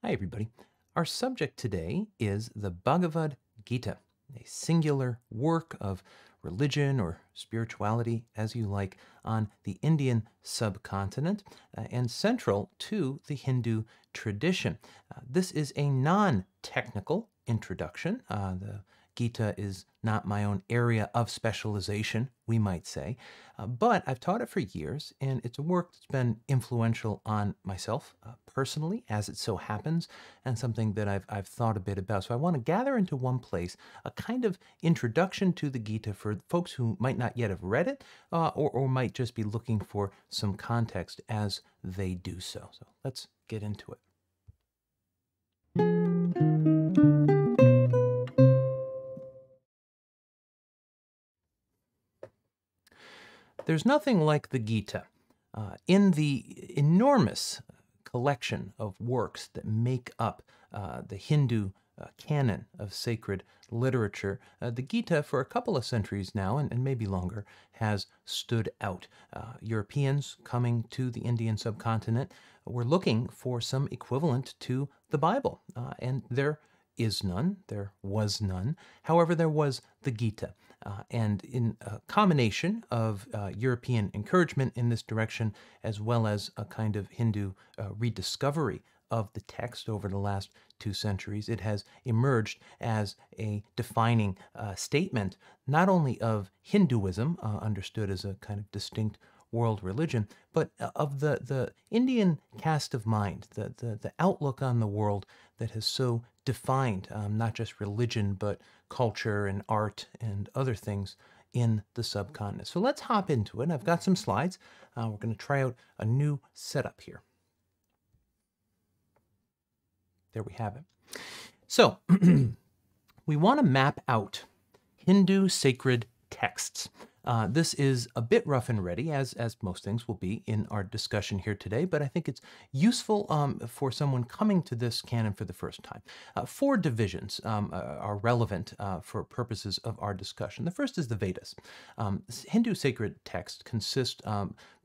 Hi, everybody. Our subject today is the Bhagavad Gita, a singular work of religion or spirituality, as you like, on the Indian subcontinent and central to the Hindu tradition. This is a non technical introduction. The Gita is not my own area of specialization, we might say, but I've taught it for years, and it's a work that's been influential on myself personally, as it so happens, and something that I've thought a bit about. So I want to gather into one place a kind of introduction to the Gita for folks who might not yet have read it or might just be looking for some context as they do so. So let's get into it. There's nothing like the Gita. In the enormous collection of works that make up the Hindu canon of sacred literature, the Gita, for a couple of centuries now, and maybe longer, has stood out. Europeans coming to the Indian subcontinent were looking for some equivalent to the Bible, and there is none, there was none. However, there was the Gita. And in a combination of European encouragement in this direction, as well as a kind of Hindu rediscovery of the text over the last 2 centuries, it has emerged as a defining statement not only of Hinduism, understood as a kind of distinct world religion, but of the Indian cast of mind, the outlook on the world that has so defined not just religion, but culture and art and other things in the subcontinent. So let's hop into it. I've got some slides. We're going to try out a new setup here. There we have it. So we want to map out Hindu sacred texts. This is a bit rough and ready, as most things will be in our discussion here today, but I think it's useful for someone coming to this canon for the first time. Four divisions are relevant for purposes of our discussion. The first is the Vedas. Hindu sacred texts consist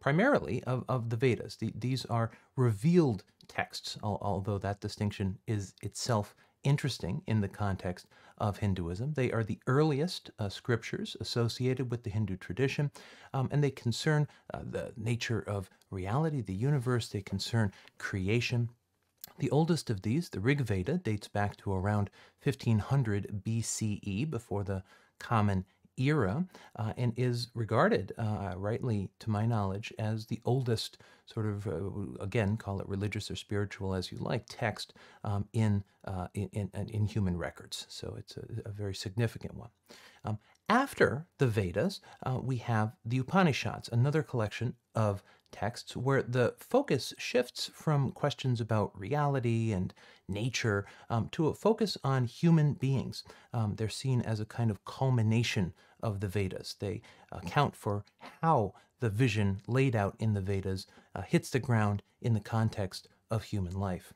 primarily of the Vedas. These are revealed texts, although that distinction is itself interesting in the context of Hinduism. They are the earliest scriptures associated with the Hindu tradition, and they concern the nature of reality, the universe. They concern creation. The oldest of these, the Rig Veda, dates back to around 1500 BCE, before the Common Era, and is regarded, rightly to my knowledge, as the oldest sort of, again, call it religious or spiritual as you like, text in human records. So it's a very significant one. After the Vedas, we have the Upanishads, another collection of texts where the focus shifts from questions about reality and nature to a focus on human beings. They're seen as a kind of culmination of the Vedas. They account for how the vision laid out in the Vedas hits the ground in the context of human life.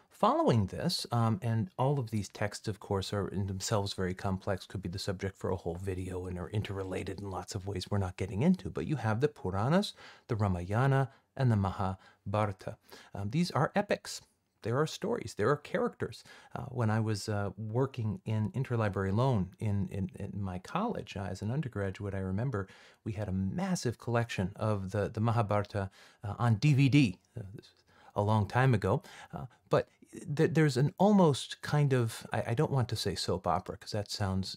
Following this, and all of these texts, of course, are in themselves very complex, could be the subject for a whole video, and are interrelated in lots of ways we're not getting into, but you have the Puranas, the Ramayana, and the Mahabharata. These are epics. There are stories. There are characters. When I was working in interlibrary loan in my college as an undergraduate, I remember we had a massive collection of the Mahabharata on DVD. This was a long time ago, but there's an almost kind of, I don't want to say soap opera because that sounds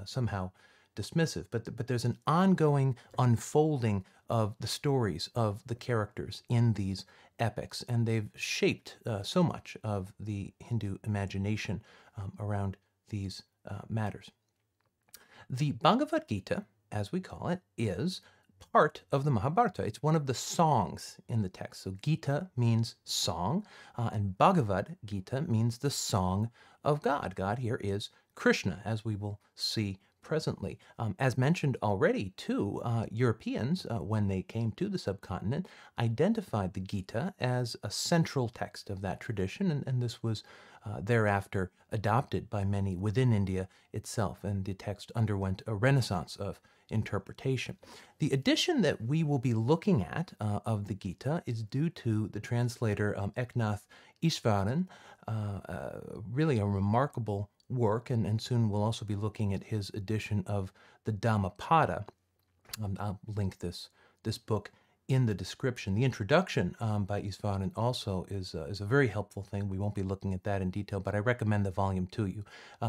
somehow dismissive, but there's an ongoing unfolding of the stories of the characters in these epics, and they've shaped so much of the Hindu imagination around these matters. The Bhagavad Gita, as we call it, is part of the Mahabharata. It's one of the songs in the text. So Gita means song, and Bhagavad Gita means the song of God. God here is Krishna, as we will see presently. As mentioned already, too, Europeans, when they came to the subcontinent, identified the Gita as a central text of that tradition, and this was thereafter adopted by many within India itself, and the text underwent a renaissance of interpretation. The edition that we will be looking at of the Gita is due to the translator Eknath Easwaran, really a remarkable work, and soon we'll also be looking at his edition of the Dhammapada. I'll link this book in the description. The introduction by Easwaran also is a very helpful thing. We won't be looking at that in detail, but I recommend the volume to you.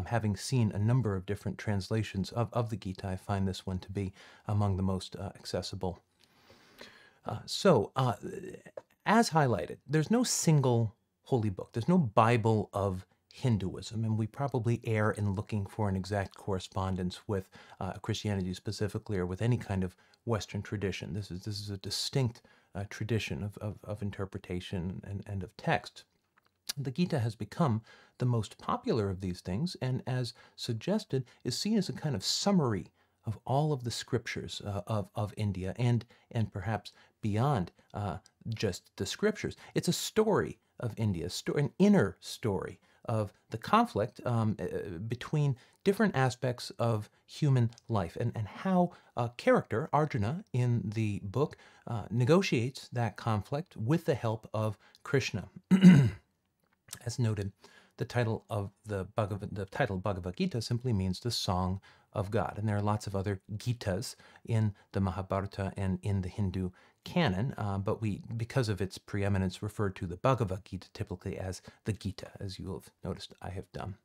Having seen a number of different translations of the Gita, I find this one to be among the most accessible. As highlighted, there's no single holy book. There's no Bible of Hinduism, and we probably err in looking for an exact correspondence with Christianity specifically, or with any kind of Western tradition. This is a distinct tradition of interpretation and of text. The Gita has become the most popular of these things, and as suggested, is seen as a kind of summary of all of the scriptures of India, and perhaps beyond just the scriptures. It's a story of India, an inner story of the conflict between different aspects of human life, and how character, Arjuna, in the book negotiates that conflict with the help of Krishna. As noted, the title of the Bhagavad Gita simply means the Song of God, and there are lots of other Gitas in the Mahabharata and in the Hindu canon, but we, because of its preeminence, refer to the Bhagavad Gita typically as the Gita, as you will have noticed I have done.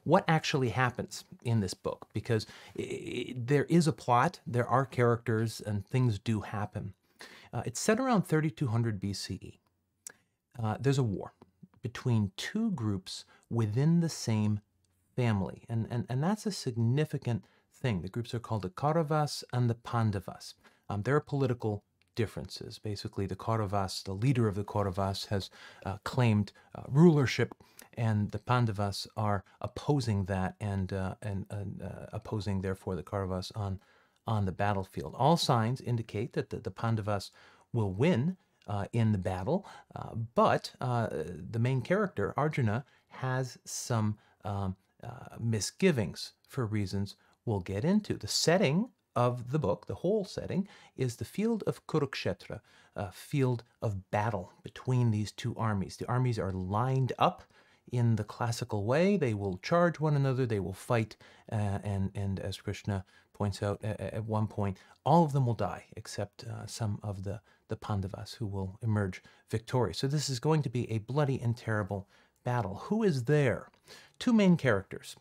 What actually happens in this book? Because there is a plot, there are characters, and things do happen. It's set around 3200 BCE. There's a war between two groups within the same family, and that's a significant thing. The groups are called the Kauravas and the Pandavas. There are political differences. Basically, the Kauravas, the leader of the Kauravas, has claimed rulership, and the Pandavas are opposing that, and opposing, therefore, the Kauravas on the battlefield. All signs indicate that the Pandavas will win in the battle, but the main character, Arjuna, has some misgivings for reasons we'll get into. The setting of the book, the whole setting, is the field of Kurukshetra, a field of battle between these two armies. The armies are lined up in the classical way. They will charge one another, they will fight, and as Krishna points out at one point, all of them will die except some of the Pandavas, who will emerge victorious. So this is going to be a bloody and terrible battle. Who is there? Two main characters.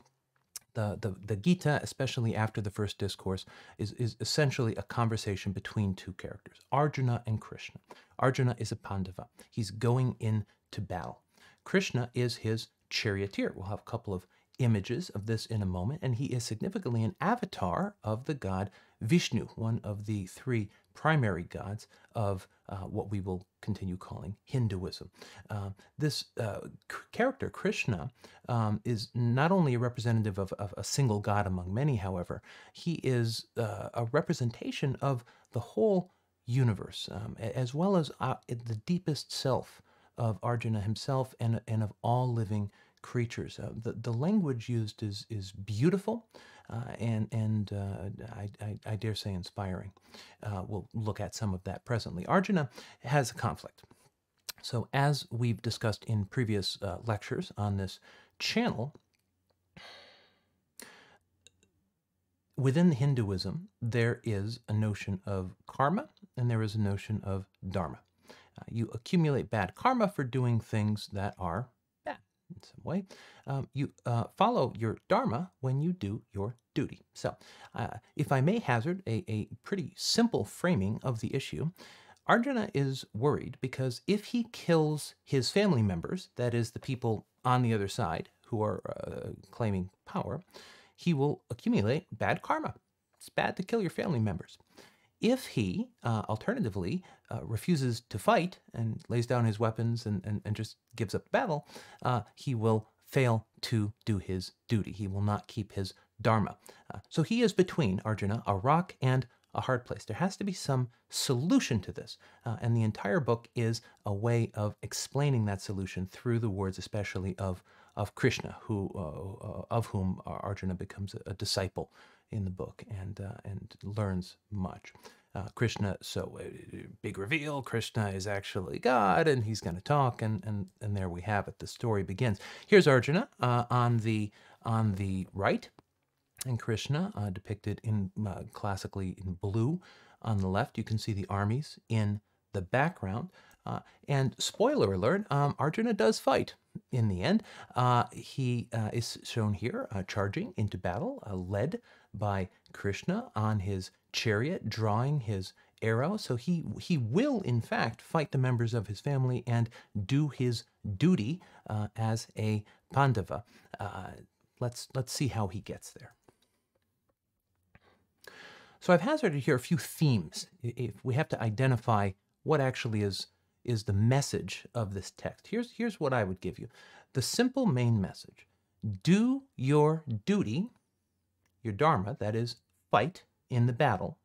The Gita, especially after the first discourse, is essentially a conversation between two characters, Arjuna and Krishna. Arjuna is a Pandava. He's going into battle. Krishna is his charioteer. We'll have a couple of images of this in a moment, and he is significantly an avatar of the god Vishnu, one of the three primary gods of what we will continue calling Hinduism. This character, Krishna, is not only a representative of a single god among many, however, he is a representation of the whole universe, as well as the deepest self of Arjuna himself, and of all living creatures. The language used is beautiful, and I dare say inspiring. We'll look at some of that presently. Arjuna has a conflict. So as we've discussed in previous lectures on this channel, within Hinduism, there is a notion of karma, and there is a notion of dharma. You accumulate bad karma for doing things that are bad in some way. You follow your dharma when you do your duty. So, if I may hazard a pretty simple framing of the issue, Arjuna is worried because if he kills his family members, that is, the people on the other side who are claiming power, he will accumulate bad karma. It's bad to kill your family members. If he, alternatively, refuses to fight and lays down his weapons and just gives up battle, he will fail to do his duty. He will not keep his dharma. So he is between, Arjuna, a rock and a hard place. There has to be some solution to this, and the entire book is a way of explaining that solution through the words, especially of Krishna, of whom Arjuna becomes a disciple in the book and learns much. Krishna, big reveal, Krishna is actually God, and he's going to talk, and there we have it. The story begins. Here's Arjuna on the right, and Krishna depicted in classically in blue on the left. You can see the armies in the background. And spoiler alert, Arjuna does fight in the end. He is shown here charging into battle, led by Krishna on his chariot, drawing his arrow. So he will, in fact, fight the members of his family and do his duty as a Pandava. Let's see how he gets there. So I've hazarded here a few themes. If we have to identify what actually is the message of this text. Here's what I would give you. The simple main message. Do your duty, your dharma, that is, fight in the battle,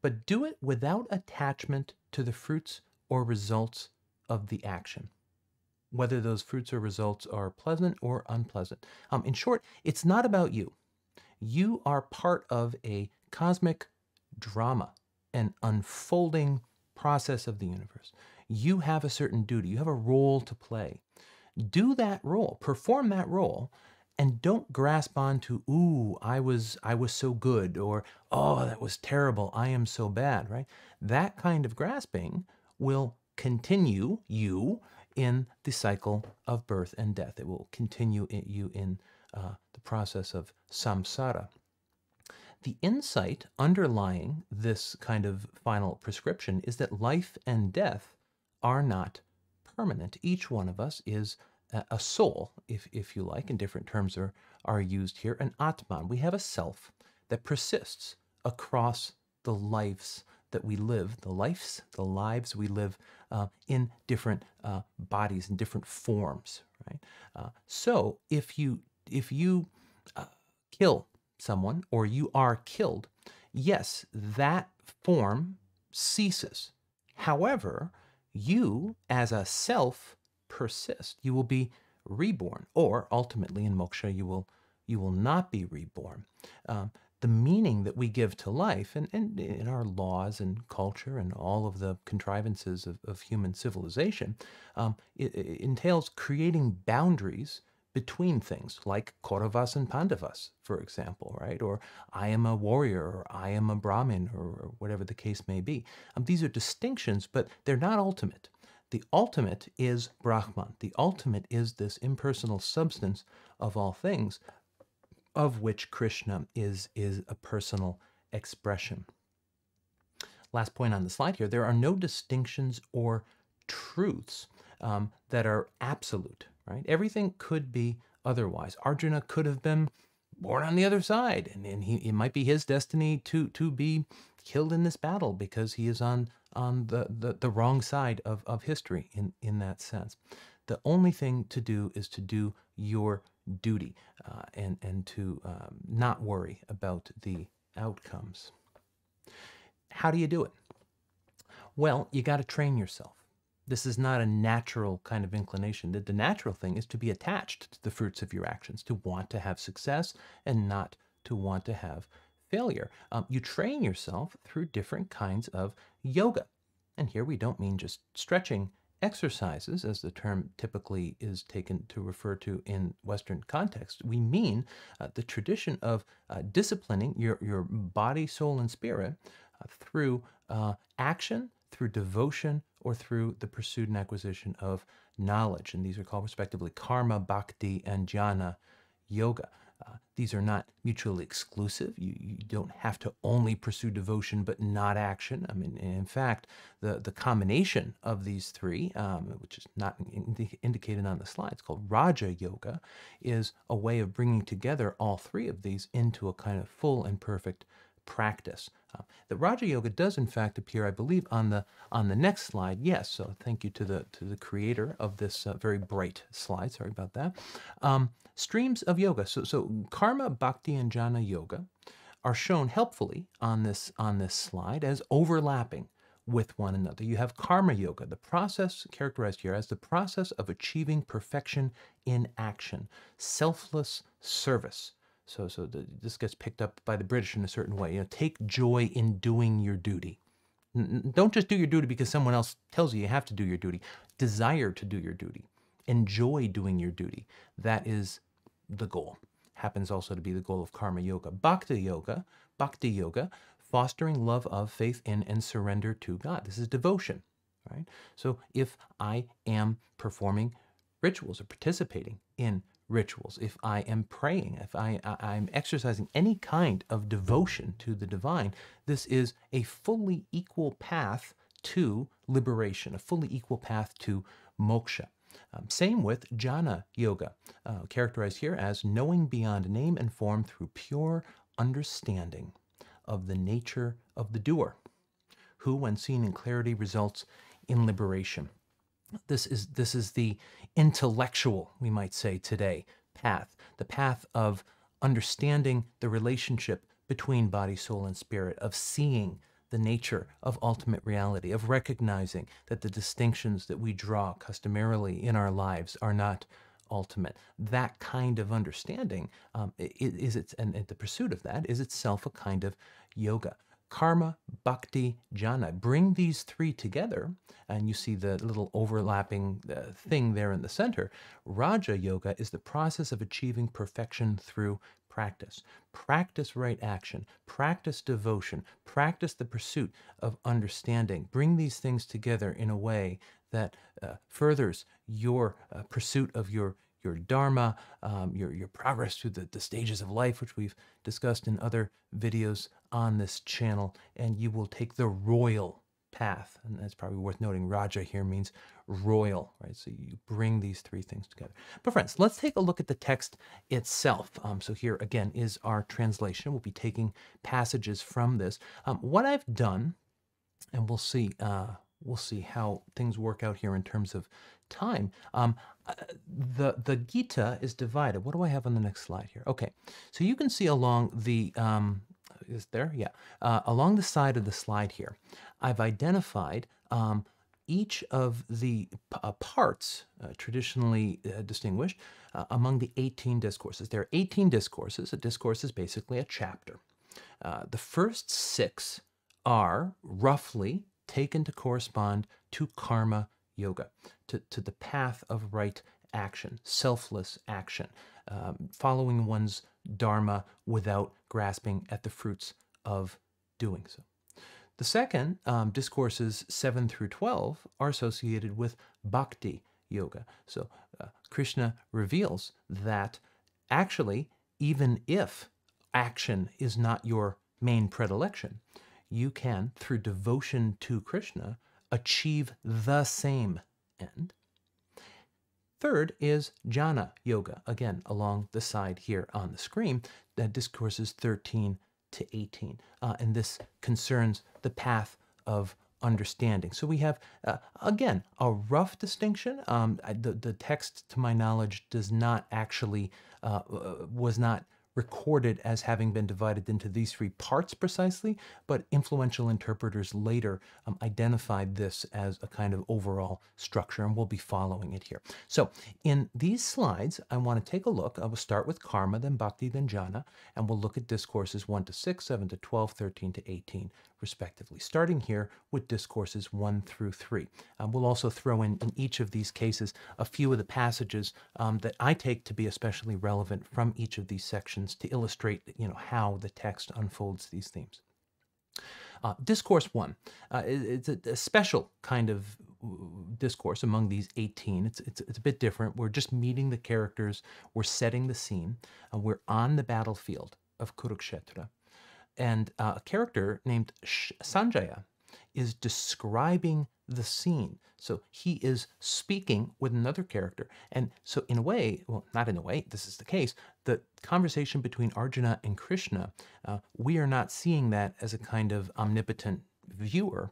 but do it without attachment to the fruits or results of the action, whether those fruits or results are pleasant or unpleasant. In short, it's not about you. You are part of a cosmic drama, an unfolding process of the universe. You have a certain duty. You have a role to play. Do that role, perform that role, and don't grasp on to, ooh, I was so good, or, oh, that was terrible, I am so bad, right? That kind of grasping will continue you in the cycle of birth and death. It will continue you in the process of samsara. The insight underlying this kind of final prescription is that life and death are not permanent. Each one of us is a soul, if you like, and different terms are used here, an Atman. We have a self that persists across the lives that we live, the lives we live in different bodies, in different forms, right? So if you kill someone, or you are killed, yes, that form ceases. However, you as a self persist. You will be reborn, or ultimately in moksha you will not be reborn. The meaning that we give to life, and in our laws and culture and all of the contrivances of human civilization, it entails creating boundaries between things, like Kauravas and Pandavas, for example, right? Or I am a warrior, or I am a Brahmin, or whatever the case may be. These are distinctions, but they're not ultimate. The ultimate is Brahman. The ultimate is this impersonal substance of all things, of which Krishna is a personal expression. Last point on the slide here, there are no distinctions or truths that are absolute, right? Everything could be otherwise. Arjuna could have been born on the other side, and it might be his destiny to be killed in this battle because he is on the wrong side of history in that sense. The only thing to do is to do your duty and to not worry about the outcomes. How do you do it? Well, you got to train yourself. This is not a natural kind of inclination. The natural thing is to be attached to the fruits of your actions, to want to have success and not to want to have failure. You train yourself through different kinds of yoga. And here we don't mean just stretching exercises, as the term typically is taken to refer to in Western context. We mean the tradition of disciplining your body, soul, and spirit through action, through devotion, or through the pursuit and acquisition of knowledge. And these are called respectively karma, bhakti, and jnana yoga. These are not mutually exclusive. You don't have to only pursue devotion but not action. I mean, in fact, the combination of these three, which is not indicated on the slide, it's called Raja Yoga, is a way of bringing together all three of these into a kind of full and perfect practice. The Raja Yoga does, in fact, appear, I believe, on the next slide. Yes, so thank you to the creator of this very bright slide. Sorry about that. Streams of yoga. So karma, bhakti, and jnana yoga are shown helpfully on this slide as overlapping with one another. You have karma yoga, the process characterized here as the process of achieving perfection in action, selfless service. This gets picked up by the British in a certain way. Take joy in doing your duty. Don't just do your duty because someone else tells you have to do your duty. Desire to do your duty. Enjoy doing your duty. That is the goal. Happens also to be the goal of karma yoga. Bhakti yoga, fostering love of, faith in, and surrender to God. This is devotion, right? So if I am performing rituals or participating in rituals, if I am praying, if I'm exercising any kind of devotion to the divine, this is a fully equal path to liberation, a fully equal path to moksha. Same with jhana yoga, characterized here as knowing beyond name and form through pure understanding of the nature of the doer, who, when seen in clarity, results in liberation. This is the intellectual, we might say today, path, the path of understanding the relationship between body, soul, and spirit, of seeing the nature of ultimate reality, of recognizing that the distinctions that we draw customarily in our lives are not ultimate. That kind of understanding and the pursuit of that is itself a kind of yoga. Karma, bhakti, jhana. Bring these three together, and you see the little overlapping thing there in the center. Raja yoga is the process of achieving perfection through practice. Practice right action, practice devotion, practice the pursuit of understanding. Bring these things together in a way that furthers your pursuit of your dharma, your progress through the stages of life, which we've discussed in other videos on this channel, and you will take the royal path. And that's probably worth noting. Raja here means royal, right? So you bring these three things together. But friends, let's take a look at the text itself. So here again is our translation. We'll be taking passages from this. What I've done, and we'll see how things work out here in terms of time. The Gita is divided. What do I have on the next slide here? Okay, so you can see along the is there? Yeah, along the side of the slide here, I've identified each of the parts traditionally distinguished among the 18 discourses. There are 18 discourses. A discourse is basically a chapter. The first 6 are roughly taken to correspond to karma yoga, to the path of right action, selfless action, following one's dharma without grasping at the fruits of doing so. The second, discourses 7 through 12, are associated with bhakti yoga. So Krishna reveals that actually, even if action is not your main predilection, you can, through devotion to Krishna, achieve the same end. Third is jhana yoga, again, along the side here on the screen, that discourses 13 to 18. And this concerns the path of understanding. So we have, again, a rough distinction. The text, to my knowledge, does not actually, was not recorded as having been divided into these 3 parts precisely, but influential interpreters later identified this as a kind of overall structure, and we'll be following it here. So in these slides, I want to take a look. I will start with karma, then bhakti, then jhana, and we'll look at discourses 1 to 6, 7 to 12, 13 to 18, respectively, starting here with discourses 1 through 3. We'll also throw in each of these cases a few of the passages that I take to be especially relevant from each of these sections to illustrate, how the text unfolds these themes. Discourse 1, it's a special kind of discourse among these 18. It's a bit different. We're just meeting the characters. We're setting the scene. We're on the battlefield of Kurukshetra. And a character named Sanjaya is describing the scene. So he is speaking with another character. And so in a way, well, not in a way, this is the case, the conversation between Arjuna and Krishna, we are not seeing that as a kind of omnipotent viewer.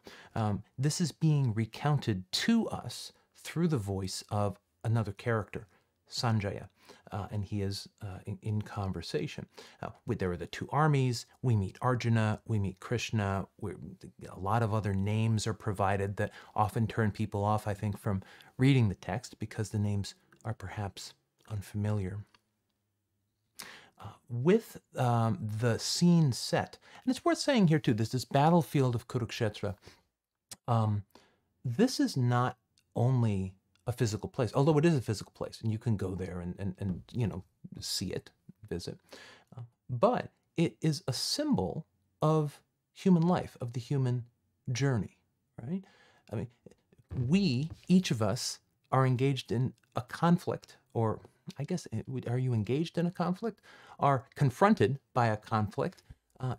This is being recounted to us through the voice of another character, Sanjaya. And he is in conversation. There are the 2 armies. We meet Arjuna. We meet Krishna. A lot of other names are provided that often turn people off, I think, from reading the text because the names are perhaps unfamiliar. with the scene set, and it's worth saying here too, there's this battlefield of Kurukshetra. This is not only a physical place, although it is a physical place, and you can go there and you know, see it, visit. But it is a symbol of human life, of the human journey, right? I mean, we, each of us, are engaged in a conflict, or I guess, are you engaged in a conflict? Are confronted by a conflict,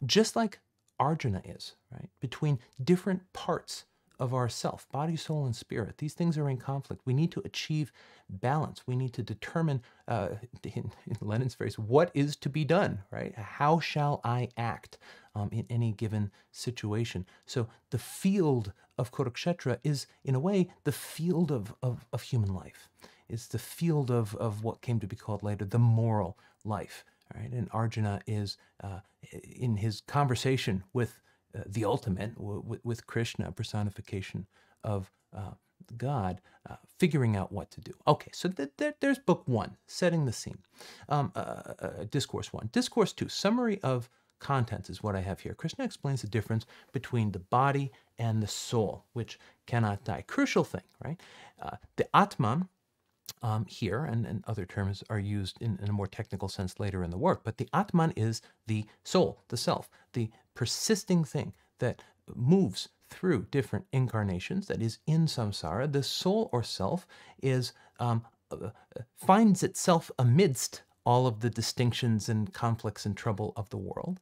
just like Arjuna is, right? Between different parts of ourself, body, soul, and spirit. These things are in conflict. We need to achieve balance. We need to determine, in Lenin's phrase, what is to be done, right? How shall I act in any given situation? So the field of Kurukshetra is, in a way, the field of human life. It's the field of what came to be called later the moral life, right? And Arjuna is, in his conversation with the ultimate, with Krishna, personification of God, figuring out what to do. Okay, so there's book one, setting the scene. Discourse one. Discourse two, summary of contents is what I have here. Krishna explains the difference between the body and the soul, which cannot die. Crucial thing, right? The Atman, here, and other terms are used in a more technical sense later in the work, but the Atman is the soul, the self, the persisting thing that moves through different incarnations, that is in samsara. The soul or self is finds itself amidst all of the distinctions and conflicts and trouble of the world.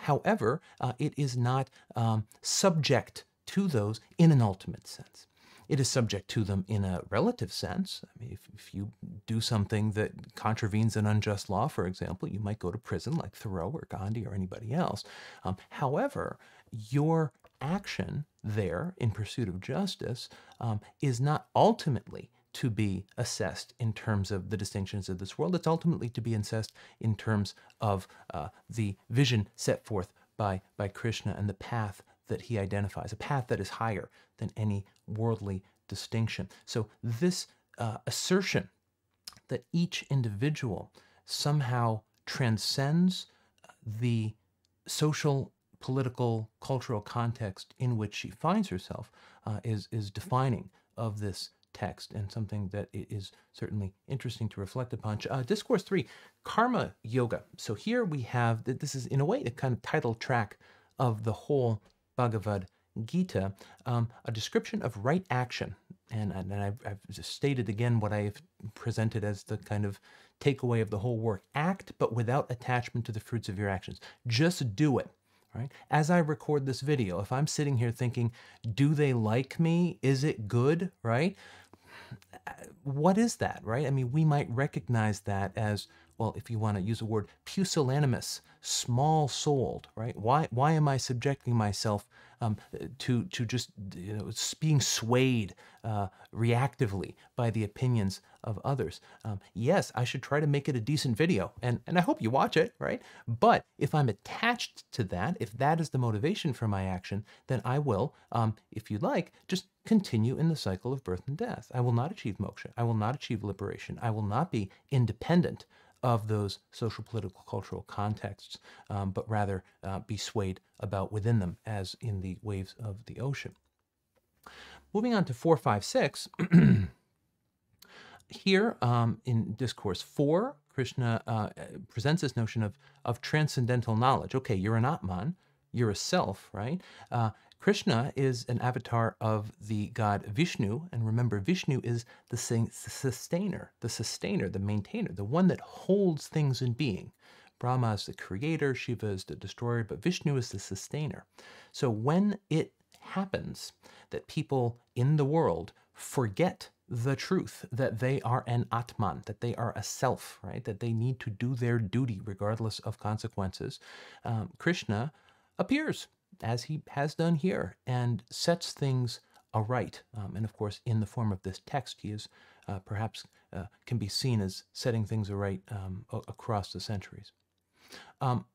However, it is not subject to those in an ultimate sense. It is subject to them in a relative sense. I mean, if you do something that contravenes an unjust law, for example, you might go to prison like Thoreau or Gandhi or anybody else. However, your action there in pursuit of justice is not ultimately to be assessed in terms of the distinctions of this world. It's ultimately to be assessed in terms of the vision set forth by Krishna and the path that he identifies, a path that is higher than any worldly distinction. So this assertion that each individual somehow transcends the social, political, cultural context in which she finds herself is defining of this text, and something that is certainly interesting to reflect upon. Discourse 3, Karma Yoga. So here we have, this is in a way the kind of title track of the whole Bhagavad Gita, a description of right action. And I've just stated again what I've presented as the kind of takeaway of the whole work. Act, but without attachment to the fruits of your actions. Just do it. Right? As I record this video, if I'm sitting here thinking, do they like me? Is it good? Right? What is that, right? I mean, we might recognize that as, well, if you want to use a word, pusillanimous, small-souled, right? Why am I subjecting myself to just, you know, being swayed reactively by the opinions of others? Yes, I should try to make it a decent video, and I hope you watch it, right? But if I'm attached to that, if that is the motivation for my action, then I will, if you like, just continue in the cycle of birth and death. I will not achieve moksha. I will not achieve liberation. I will not be independent of those social, political, cultural contexts, but rather be swayed about within them as in the waves of the ocean. Moving on to 4, 5, 6, here in Discourse 4, Krishna presents this notion of transcendental knowledge. Okay, you're an Atman, you're a self, right? Krishna is an avatar of the god Vishnu, and remember, Vishnu is the sustainer, the maintainer, the one that holds things in being. Brahma is the creator, Shiva is the destroyer, but Vishnu is the sustainer. So when it happens that people in the world forget the truth that they are an Atman, that they are a self, right? That they need to do their duty regardless of consequences, Krishna appears, as he has done here, and sets things aright. And of course, in the form of this text, he is perhaps can be seen as setting things aright across the centuries.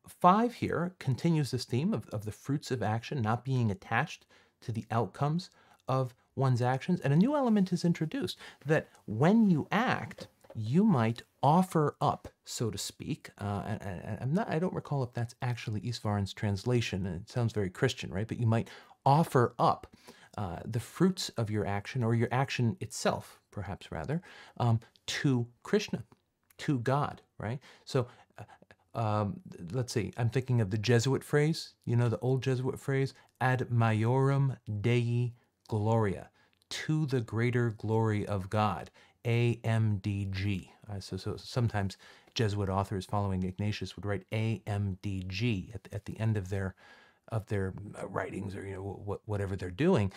5 here continues this theme of the fruits of action, not being attached to the outcomes of one's actions. And a new element is introduced, that when you act, you might offer up, so to speak, and I don't recall if that's actually Isvaran's translation. It sounds very Christian, right? But you might offer up the fruits of your action, or your action itself, perhaps rather, to Krishna, to God, right? So let's see, I'm thinking of the Jesuit phrase, the old Jesuit phrase, ad majorem Dei gloria, to the greater glory of God, AMDG. So sometimes Jesuit authors following Ignatius would write AMDG at the end of their writings, or whatever they're doing.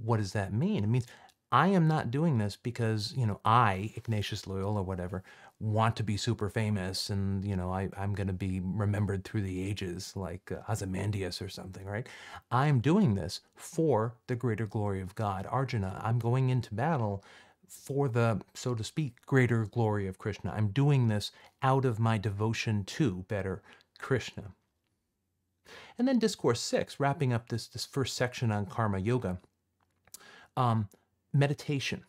What does that mean? It means I am not doing this because I, Ignatius Loyola, whatever, want to be super famous, and I'm going to be remembered through the ages like Ozymandias or something, right? I'm doing this for the greater glory of God. Arjuna, I'm going into battle for the, so to speak, greater glory of Krishna. I'm doing this out of my devotion to better Krishna. And then Discourse 6, wrapping up this first section on karma yoga, meditation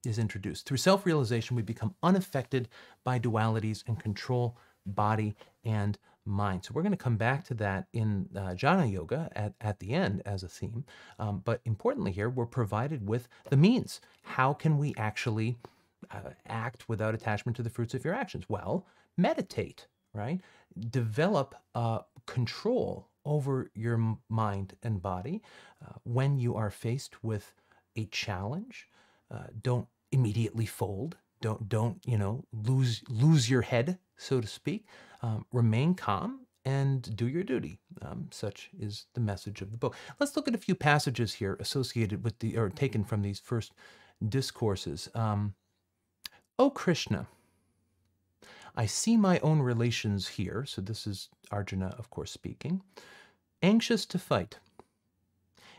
is introduced. Through self-realization, we become unaffected by dualities and control body and mind. So we're going to come back to that in Jnana Yoga at the end as a theme. But importantly here, we're provided with the means. How can we actually act without attachment to the fruits of your actions? Well, meditate, right? Develop control over your mind and body. When you are faced with a challenge, don't immediately fold. Don't lose your head, so to speak. Remain calm and do your duty. Such is the message of the book. Let's look at a few passages here associated with or taken from these first discourses. O Krishna, I see my own relations here. So this is Arjuna, of course, speaking. Anxious to fight,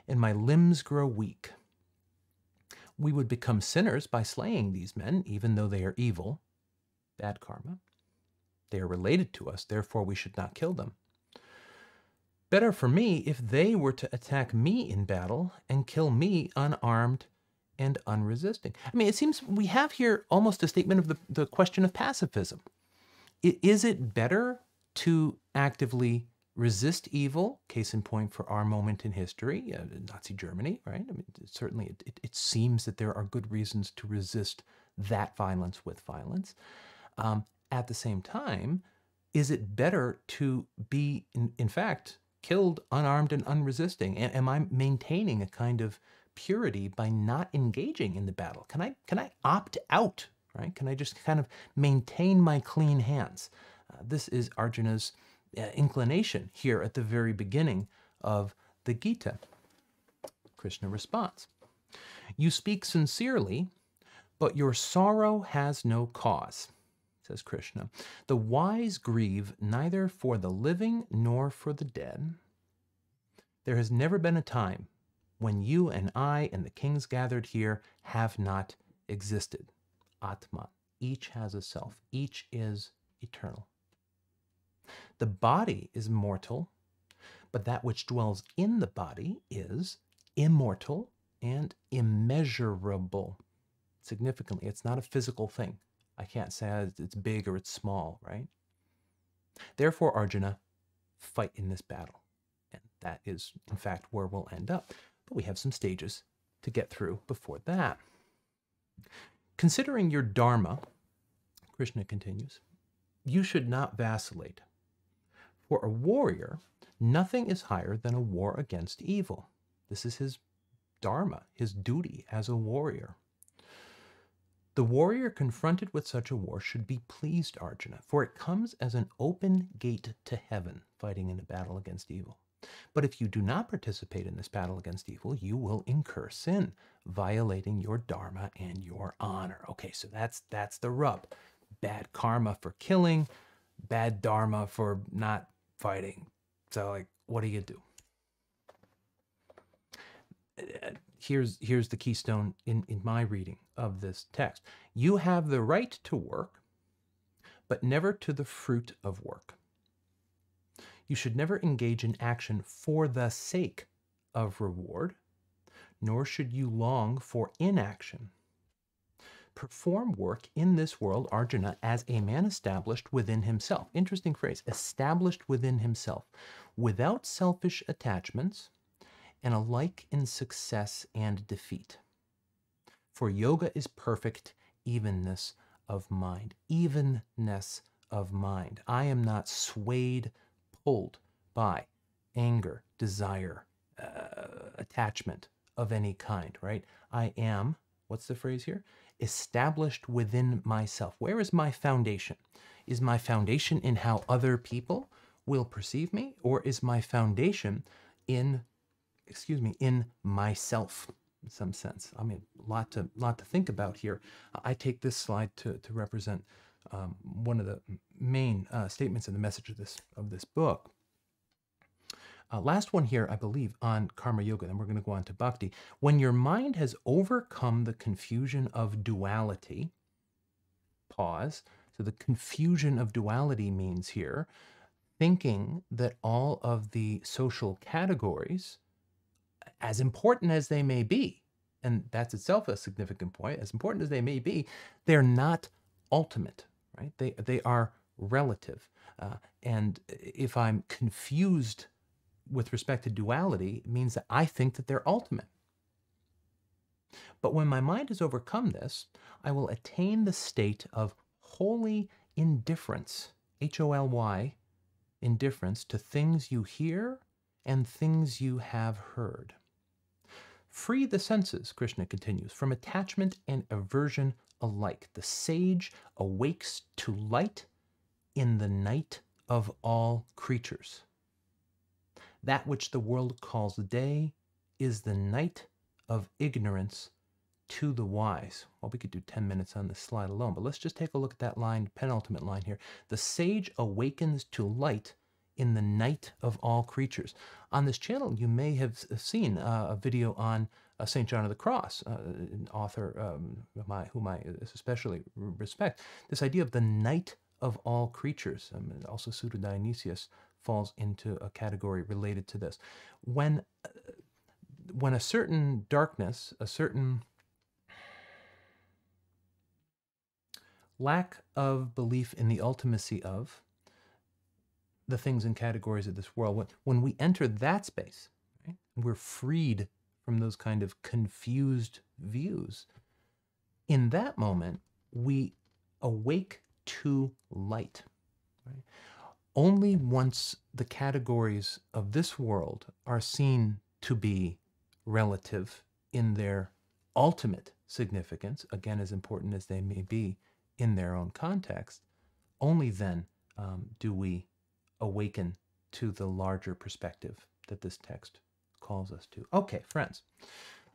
and my limbs grow weak. We would become sinners by slaying these men, even though they are evil, bad karma. They are related to us, therefore we should not kill them. Better for me if they were to attack me in battle and kill me unarmed and unresisting. I mean, it seems we have here almost a statement of the question of pacifism. Is it better to actively resist evil? Case in point for our moment in history, Nazi Germany, right? I mean, certainly it seems that there are good reasons to resist that violence with violence. At the same time, is it better to be, in fact, killed unarmed and unresisting? Am I maintaining a kind of purity by not engaging in the battle? Can I opt out, right? Can I just kind of maintain my clean hands? This is Arjuna's inclination here at the very beginning of the Gita. Krishna responds, "You speak sincerely, but your sorrow has no cause," says Krishna. "The wise grieve neither for the living nor for the dead. There has never been a time when you and I and the kings gathered here have not existed. Atma, each has a self, each is eternal. The body is mortal, but that which dwells in the body is immortal and immeasurable." Significantly, it's not a physical thing. I can't say it's big or it's small, right? Therefore, Arjuna, fight in this battle. And that is, in fact, where we'll end up. But we have some stages to get through before that. Considering your dharma, Krishna continues, you should not vacillate. For a warrior, nothing is higher than a war against evil. This is his dharma, his duty as a warrior. The warrior confronted with such a war should be pleased, Arjuna, for it comes as an open gate to heaven, fighting in a battle against evil. But if you do not participate in this battle against evil, you will incur sin, violating your dharma and your honor. Okay, so that's the rub. Bad karma for killing, bad dharma for not fighting. So, like, what do you do? Here's the keystone in my reading of this text. You have the right to work, but never to the fruit of work. You should never engage in action for the sake of reward, nor should you long for inaction. perform work in this world, Arjuna, as a man established within himself. Interesting phrase, established within himself, without selfish attachments, and alike in success and defeat. For yoga is perfect evenness of mind. Evenness of mind. I am not swayed, pulled by anger, desire, attachment of any kind, right? I am, what's the phrase here? Established within myself. Where is my foundation? Is my foundation in how other people will perceive me, or is my foundation in myself, in some sense? I mean, a lot to think about here. I take this slide to represent one of the main statements in the message of this book. Last one here, I believe, on Karma Yoga, then we're going to go on to Bhakti. When your mind has overcome the confusion of duality, pause. So the confusion of duality means here thinking that all of the social categories, as important as they may be, and that's itself a significant point, as important as they may be, they're not ultimate, right? They are relative. And if I'm confused with respect to duality, it means that I think that they're ultimate. But when my mind has overcome this, I will attain the state of holy indifference, Holy, indifference to things you hear and things you have heard. Free the senses, Krishna continues, from attachment and aversion alike. The sage awakes to light in the night of all creatures. That which the world calls day is the night of ignorance to the wise. Well, we could do 10 minutes on this slide alone, but let's just take a look at that line, penultimate line here. The sage awakens to light in the night of all creatures. On this channel, you may have seen a video on St. John of the Cross, an author whom I especially respect. This idea of the night of all creatures, also Pseudo Dionysius falls into a category related to this. When a certain darkness, a certain lack of belief in the ultimacy of the things and categories of this world, when we enter that space, right, we're freed from those kind of confused views. In that moment, we awake to light. Right? Only once the categories of this world are seen to be relative in their ultimate significance, again, as important as they may be in their own context, only then do we awaken to the larger perspective that this text calls us to. Okay, friends,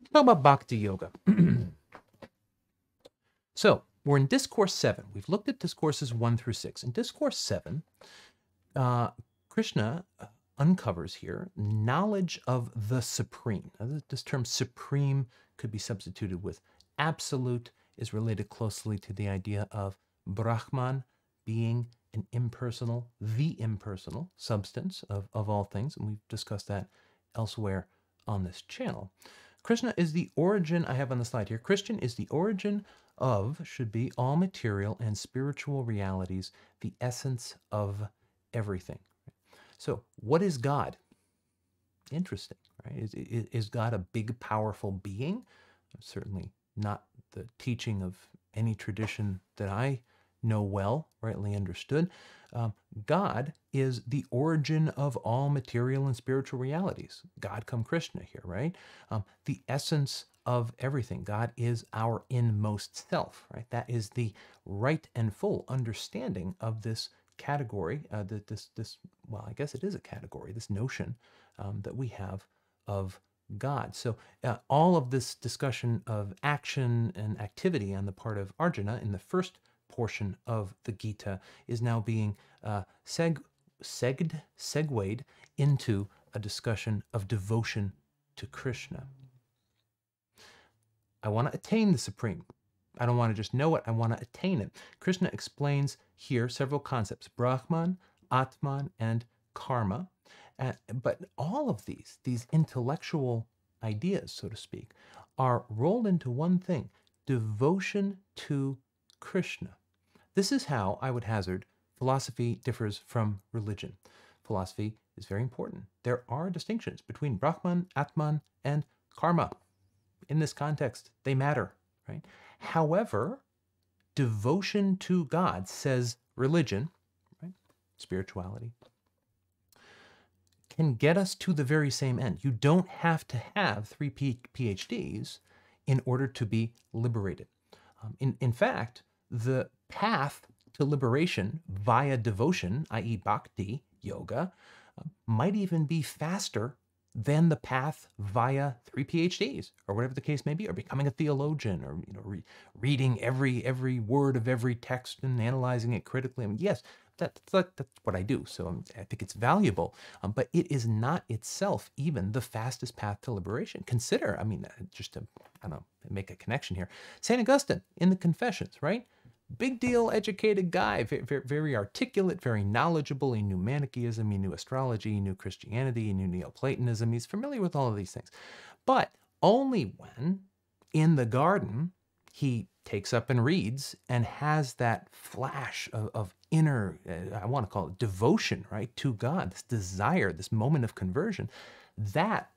let's talk about Bhakti Yoga. So, we're in Discourse 7. We've looked at Discourses 1 through 6. In Discourse 7, Krishna uncovers here knowledge of the Supreme. Now, this term supreme could be substituted with absolute, is related closely to the idea of Brahman being an impersonal, the impersonal substance of all things, and we've discussed that elsewhere on this channel. Krishna is the origin, I have on the slide here, Krishna is the origin of, should be, all material and spiritual realities, the essence of everything. So, what is God? Interesting, right? Is God a big, powerful being? Certainly not the teaching of any tradition that I know well, rightly understood. God is the origin of all material and spiritual realities. God come Krishna here, right? The essence of everything. God is our inmost self, right? That is the right and full understanding of this category, well, I guess it is a category, this notion that we have of God. So all of this discussion of action and activity on the part of Arjuna in the first portion of the Gita is now being segued into a discussion of devotion to Krishna. I want to attain the Supreme. I don't want to just know it, I want to attain it. Krishna explains here several concepts, Brahman, Atman, and Karma. But all of these intellectual ideas, so to speak, are rolled into one thing, devotion to Krishna. This is how, I would hazard, philosophy differs from religion. Philosophy is very important. There are distinctions between Brahman, Atman, and Karma. In this context, they matter, right? However, devotion to God, says religion, right? Spirituality, can get us to the very same end. You don't have to have 3 PhDs in order to be liberated. In fact, the path to liberation via devotion, i.e. bhakti yoga, might even be faster than the path via 3 PhDs, or whatever the case may be, or becoming a theologian, or reading every word of every text and analyzing it critically. I mean, yes, that's what I do, so I think it's valuable, but it is not itself even the fastest path to liberation. Consider, just to, make a connection here, St. Augustine in the Confessions, right? Big deal, educated guy, very articulate, very knowledgeable. He knew Manichaeism, he knew astrology, he knew Christianity, he knew Neoplatonism. He's familiar with all of these things. But only when, in the garden, he takes up and reads and has that flash of inner, I want to call it devotion, right, to God, this desire, this moment of conversion, that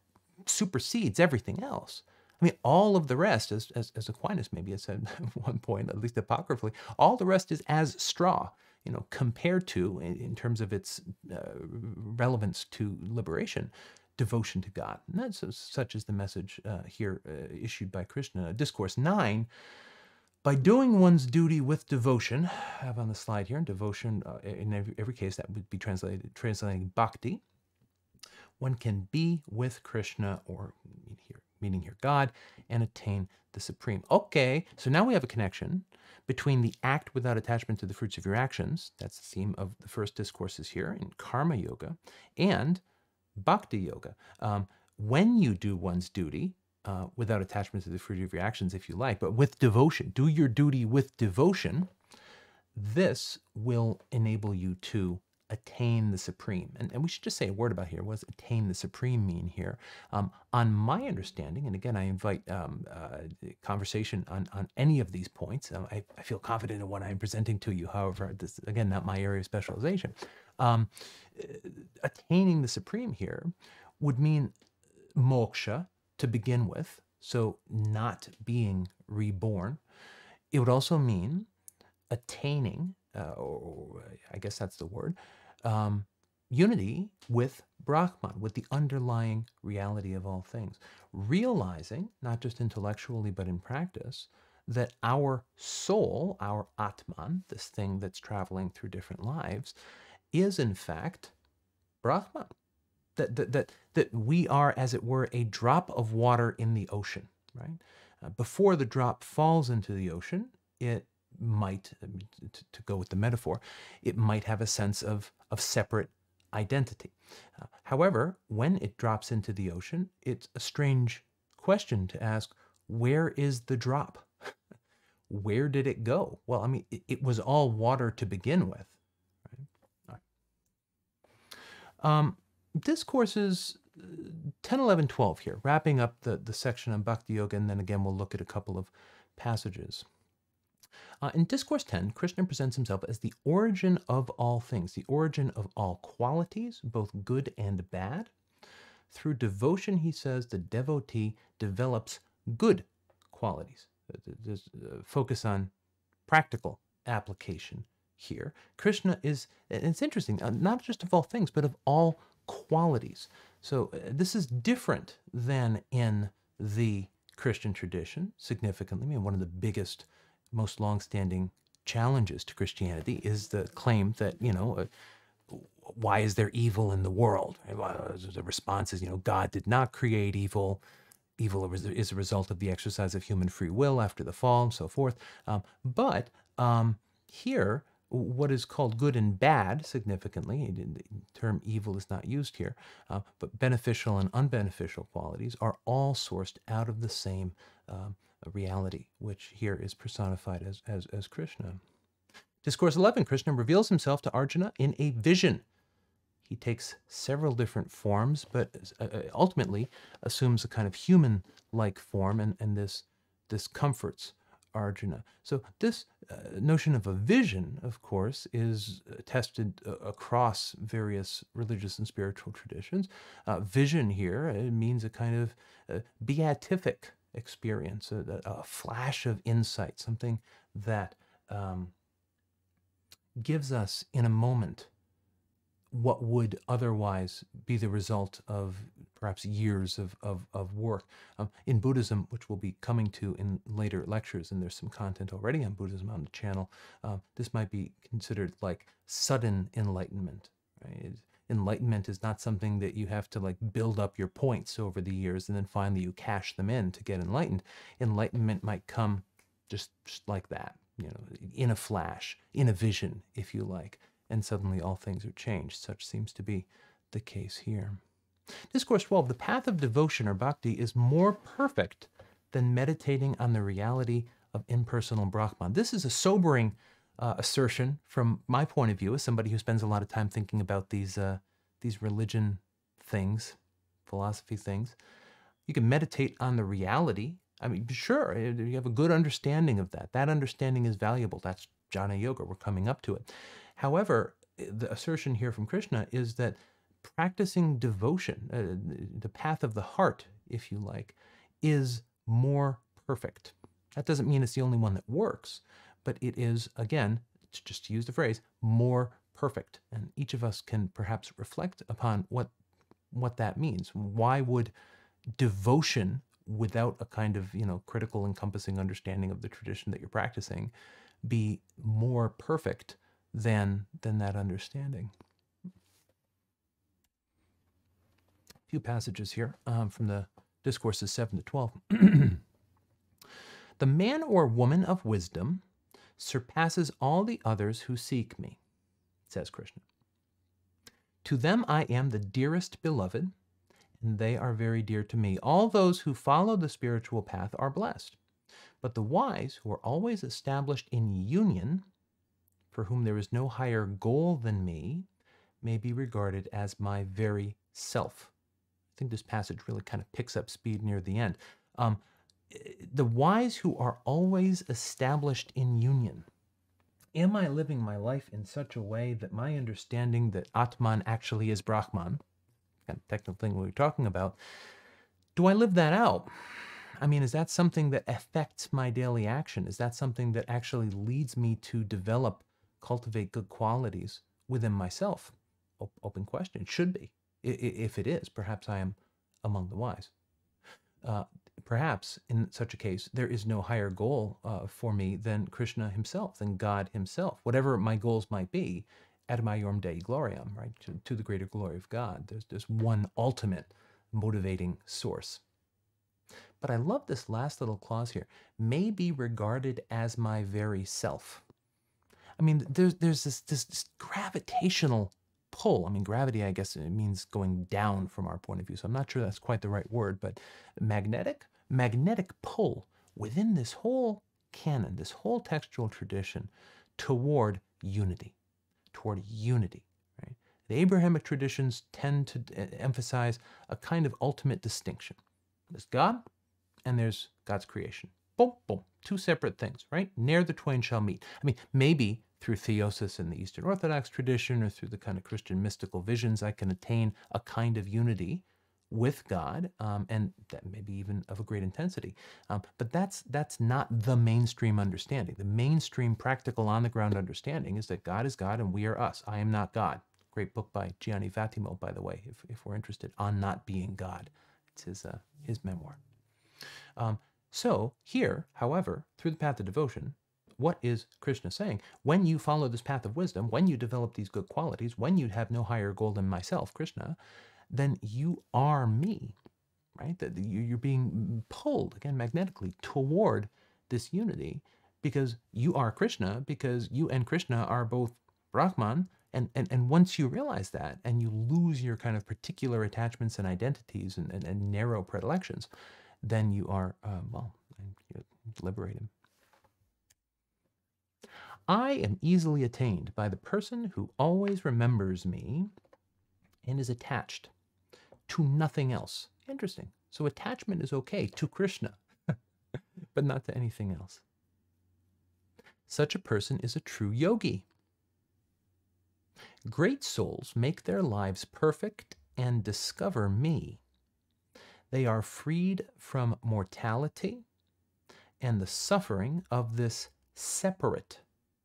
supersedes everything else. I mean, all of the rest, as Aquinas maybe has said at one point, at least apocryphally, all the rest is as straw, compared to, in terms of its relevance to liberation, devotion to God. And that's such is the message here issued by Krishna. Discourse 9, by doing one's duty with devotion, I have on the slide here, devotion, in every case that would be translating bhakti, one can be with Krishna, or meaning here God, and attain the supreme. Okay, so now we have a connection between the act without attachment to the fruits of your actions, that's the theme of the first discourses here in karma yoga, and bhakti yoga. When you do one's duty, without attachment to the fruit of your actions, if you like, but with devotion, do your duty with devotion, this will enable you to attain the supreme. And we should just say a word about here. What does attain the supreme mean here? On my understanding, and again, I invite conversation on any of these points. I feel confident in what I'm presenting to you. However, this, again, not my area of specialization. Attaining the supreme here would mean moksha to begin with, so not being reborn. It would also mean attaining, or I guess that's the word, unity with Brahman, with the underlying reality of all things. Realizing, not just intellectually, but in practice, that our soul, our Atman, this thing that's traveling through different lives, is in fact Brahman. That we are, as it were, a drop of water in the ocean, right? Before the drop falls into the ocean, it might, to go with the metaphor, it might have a sense of separate identity. However, when it drops into the ocean, it's a strange question to ask, where is the drop? Where did it go? Well, it was all water to begin with. Right? All right. Discourses 10, 11, 12 here, wrapping up the section on Bhakti Yoga, and then again we'll look at a couple of passages. In Discourse 10, Krishna presents himself as the origin of all things, the origin of all qualities, both good and bad. Through devotion, he says, the devotee develops good qualities. There's focus on practical application here. Krishna is, and it's interesting, not just of all things, but of all qualities. So this is different than in the Christian tradition, significantly. One of the biggest, most long-standing challenges to Christianity is the claim that, why is there evil in the world? The response is, God did not create evil. Evil is a result of the exercise of human free will after the fall and so forth. But here, what is called good and bad, significantly, the term evil is not used here, but beneficial and unbeneficial qualities are all sourced out of the same reality, which here is personified as Krishna. Discourse 11, Krishna reveals himself to Arjuna in a vision. He takes several different forms, but ultimately assumes a kind of human-like form, and this comforts Arjuna. So this notion of a vision, of course, is tested across various religious and spiritual traditions. Vision here means a kind of beatific experience, a flash of insight, something that gives us in a moment what would otherwise be the result of perhaps years of work. In Buddhism, which we'll be coming to in later lectures, and there's some content already on Buddhism on the channel, this might be considered like sudden enlightenment. Right? Enlightenment is not something that you have to like build up your points over the years and then finally you cash them in to get enlightened. Enlightenment might come just like that, in a flash, in a vision, if you like. And suddenly all things are changed. Such seems to be the case here. Discourse 12, the path of devotion or bhakti is more perfect than meditating on the reality of impersonal Brahman. This is a sobering assertion from my point of view as somebody who spends a lot of time thinking about these religion things, philosophy things. You can meditate on the reality. I mean, sure, you have a good understanding of that. That understanding is valuable. That's jnana yoga. We're coming up to it. However, the assertion here from Krishna is that practicing devotion, the path of the heart, if you like, is more perfect. That doesn't mean it's the only one that works, but it is, again, just to use the phrase, more perfect. And each of us can perhaps reflect upon what that means. Why would devotion, without a kind of critical, encompassing understanding of the tradition that you're practicing, be more perfect than that understanding? A few passages here from the Discourses 7 to 12. The man or woman of wisdom surpasses all the others who seek me, says Krishna. To them I am the dearest beloved, and they are very dear to me. All those who follow the spiritual path are blessed. But the wise, who are always established in union, for whom there is no higher goal than me, may be regarded as my very self. I think this passage really kind of picks up speed near the end. The wise who are always established in union. Am I living my life in such a way that my understanding that Atman actually is Brahman, kind of technical thing we were talking about, do I live that out? I mean, is that something that affects my daily action? Is that something that actually leads me to cultivate good qualities within myself? Open question. It should be. If it is, perhaps I am among the wise. Perhaps in such a case, there is no higher goal for me than Krishna himself, than God himself. Whatever my goals might be, ad maiorem Dei gloriam, right? To the greater glory of God. There's one ultimate motivating source. But I love this last little clause here. May be regarded as my very self. I mean, there's this gravitational pull. I mean, gravity, I guess, it means going down from our point of view. So I'm not sure that's quite the right word, but magnetic pull within this whole canon, this whole textual tradition toward unity, right? The Abrahamic traditions tend to emphasize a kind of ultimate distinction. There's God and there's God's creation. Boom, boom. Two separate things, right? Ne'er the twain shall meet. I mean, maybe through theosis in the Eastern Orthodox tradition or through the kind of Christian mystical visions, I can attain a kind of unity with God, and that maybe even of a great intensity. But that's not the mainstream understanding. The mainstream practical on-the-ground understanding is that God is God and we are us. I am not God. Great book by Gianni Vattimo, by the way, if we're interested, On Not Being God. It's his memoir. So here, however, through the path of devotion, what is Krishna saying? When you follow this path of wisdom, when you develop these good qualities, when you have no higher goal than myself, Krishna, then you are me, right? That you're being pulled, again, magnetically toward this unity because you are Krishna, because you and Krishna are both Brahman. And once you realize that and you lose your kind of particular attachments and identities and narrow predilections, then you are, you're liberated. I am easily attained by the person who always remembers me and is attached to nothing else. Interesting. So attachment is okay to Krishna, but not to anything else. Such a person is a true yogi. Great souls make their lives perfect and discover me. They are freed from mortality and the suffering of this separate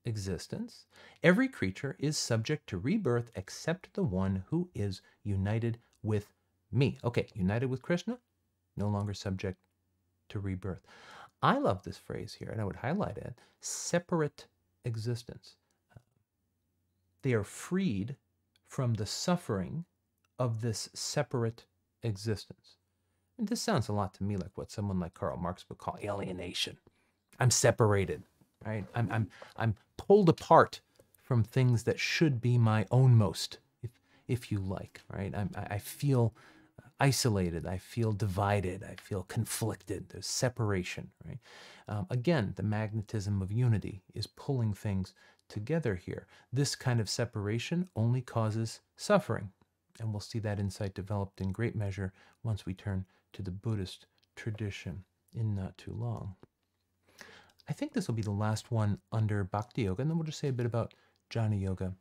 existence. Every creature is subject to rebirth except the one who is united with me. Okay, united with Krishna, no longer subject to rebirth. I love this phrase here, and I would highlight it. Separate existence. They are freed from the suffering of this separate existence. And this sounds a lot to me like what someone like Karl Marx would call alienation. I'm separated, right? I'm pulled apart from things that should be my ownmost, if you like, right? I feel isolated, I feel divided, I feel conflicted. There's separation, right? Again, the magnetism of unity is pulling things together here. This kind of separation only causes suffering, and we'll see that insight developed in great measure once we turn to the Buddhist tradition in not too long. I think this will be the last one under Bhakti Yoga, and then we'll just say a bit about Jnana Yoga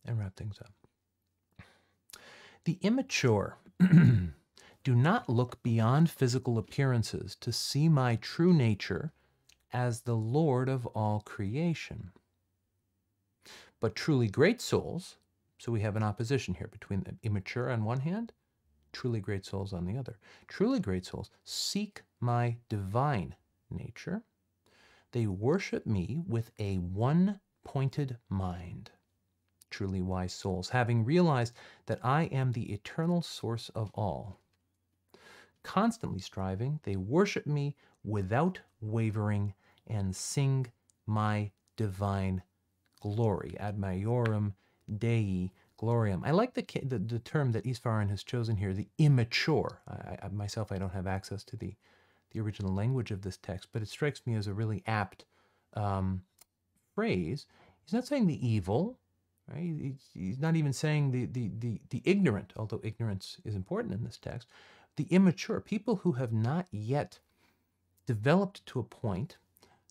and wrap things up. The immature do not look beyond physical appearances to see my true nature as the Lord of all creation. But truly great souls, so we have an opposition here between the immature on one hand, truly great souls on the other. Truly great souls seek my divine nature. They worship me with a one-pointed mind. Truly wise souls, having realized that I am the eternal source of all. Constantly striving, they worship me without wavering and sing my divine glory. Ad majorem Dei gloriam. I like the term that Iswaran has chosen here, the immature. I myself, I don't have access to the original language of this text, but it strikes me as a really apt phrase. He's not saying the evil, right? He's not even saying the ignorant, although ignorance is important in this text. The immature, people who have not yet developed to a point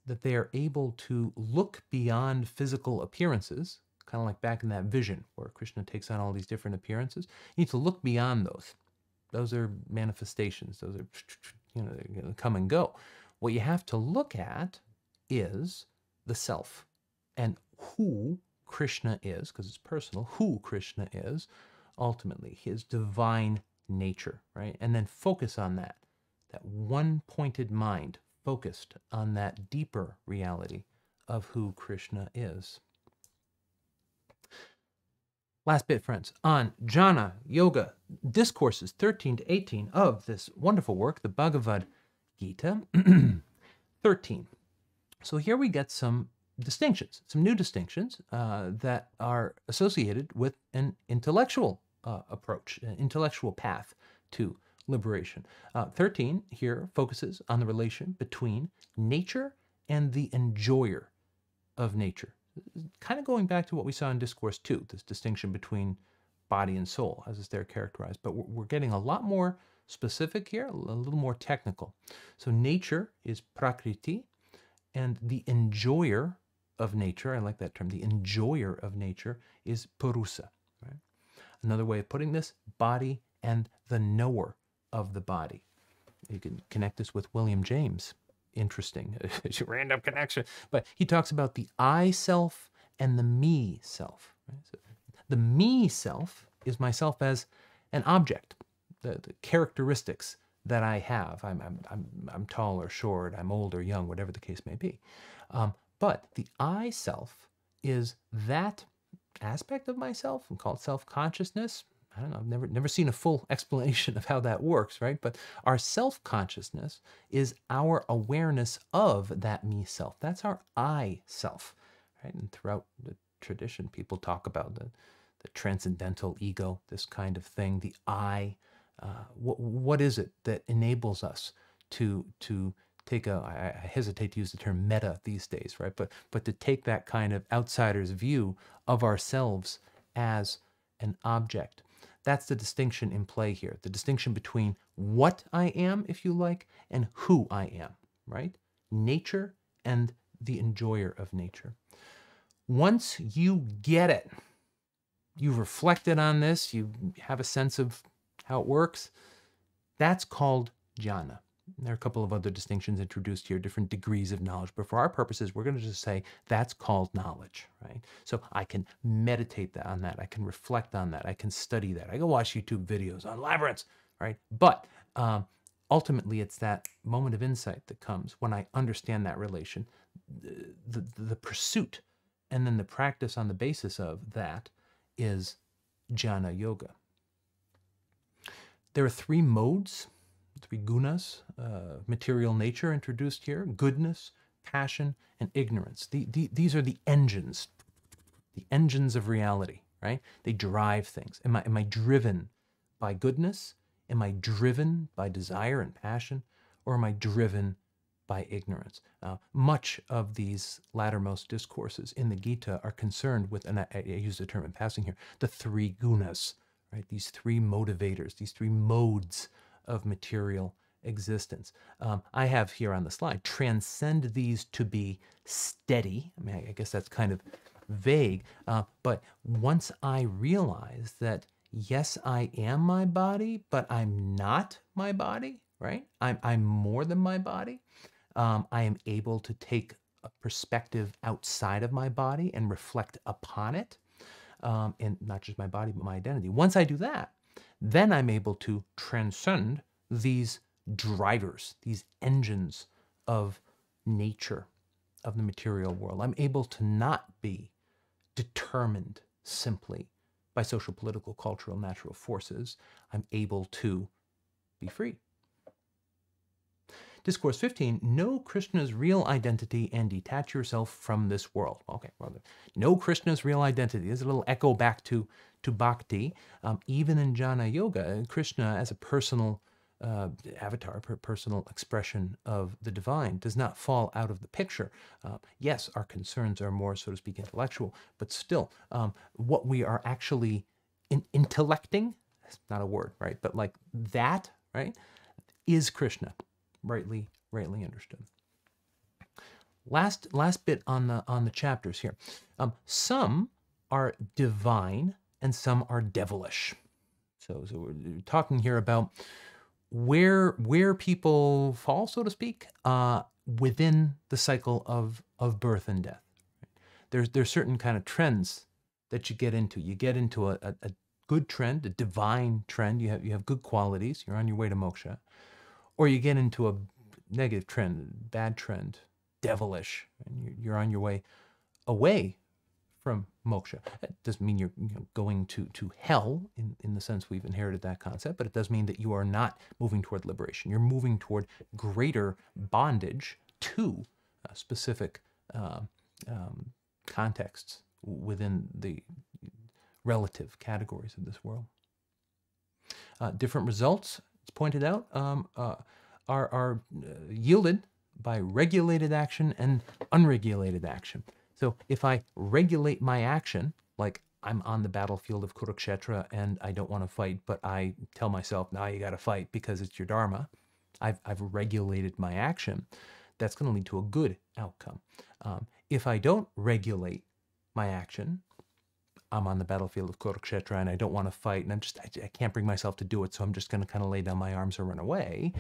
that they are able to look beyond physical appearances, kind of like back in that vision where Krishna takes on all these different appearances. You need to look beyond those. Those are manifestations. Those are, they're going to come and go. What you have to look at is the self and who Krishna is, because it's personal, who Krishna is, ultimately, his divine nature, right? And then focus on that one-pointed mind, focused on that deeper reality of who Krishna is. Last bit, friends, on Jnana Yoga discourses 13 to 18 of this wonderful work, the Bhagavad Gita. 13. So here we get some distinctions, some new distinctions that are associated with an intellectual approach, an intellectual path to liberation. 13 here focuses on the relation between nature and the enjoyer of nature. Kind of going back to what we saw in Discourse 2, this distinction between body and soul, as is there characterized. But we're getting a lot more specific here, a little more technical. So nature is prakriti, and the enjoyer of nature, I like that term, the enjoyer of nature is purusa. Right? Another way of putting this, body and the knower of the body. You can connect this with William James. Interesting, random connection. But he talks about the I self and the me self. Right? So the me self is myself as an object, the characteristics that I have. I'm tall or short, I'm old or young, whatever the case may be. But the I self is that aspect of myself, and called self-consciousness. I don't know, I've never seen a full explanation of how that works, right? But our self-consciousness is our awareness of that me self. That's our I self, right? And throughout the tradition, people talk about the transcendental ego, this kind of thing, the I. What is it that enables us to take I hesitate to use the term meta these days, right? But to take that kind of outsider's view of ourselves as an object. That's the distinction in play here. The distinction between what I am, if you like, and who I am, right? Nature and the enjoyer of nature. Once you get it, you've reflected on this, you have a sense of how it works, that's called jhana. There are a couple of other distinctions introduced here, different degrees of knowledge, but for our purposes, we're going to just say that's called knowledge, right? So I can meditate on that, I can reflect on that, I can study that, I can watch YouTube videos on labyrinths, right? But ultimately, it's that moment of insight that comes when I understand that relation, the pursuit, and then the practice on the basis of that is jhana yoga. There are three modes, three gunas, material nature introduced here: goodness, passion, and ignorance. These are the engines of reality, right? They drive things. Am I driven by goodness? Am I driven by desire and passion? Or am I driven by ignorance? Much of these lattermost discourses in the Gita are concerned with, and I use the term in passing here, the three gunas, right? These three motivators, these three modes of material existence. I have here on the slide, transcend these to be steady. I mean, I guess that's kind of vague, but once I realize that, yes, I am my body, but I'm not my body, right? I'm more than my body. I am able to take a perspective outside of my body and reflect upon it, and not just my body, but my identity. Once I do that, then I'm able to transcend these drivers, these engines of nature, of the material world. I'm able to not be determined simply by social, political, cultural, natural forces. I'm able to be free. Discourse 15, know Krishna's real identity and detach yourself from this world. Okay, well, know Krishna's real identity. There's a little echo back to bhakti. Even in jhana yoga, Krishna as a personal avatar, personal expression of the divine, does not fall out of the picture. Yes, our concerns are more, so to speak, intellectual, but still, what we are actually intellecting, that's not a word, right? But like that, right, is Krishna, rightly understood. Last bit on the chapters here. Some are divine and some are devilish. So we're talking here about where people fall, so to speak, within the cycle of birth and death. There's certain kind of trends that you get into. You get into a good trend, a divine trend. You have good qualities. You're on your way to moksha, or you get into a negative trend, bad trend, devilish, and you're on your way away from moksha. It doesn't mean you're going to hell in the sense we've inherited that concept, but it does mean that you are not moving toward liberation. You're moving toward greater bondage to specific contexts within the relative categories of this world. Different results, it's pointed out, are yielded by regulated action and unregulated action. So if I regulate my action, like I'm on the battlefield of Kurukshetra and I don't want to fight, but I tell myself, now you got to fight because it's your dharma, I've regulated my action, that's going to lead to a good outcome. If I don't regulate my action, I'm on the battlefield of Kurukshetra and I don't want to fight, and I can't bring myself to do it, so I'm just going to kind of lay down my arms and run away.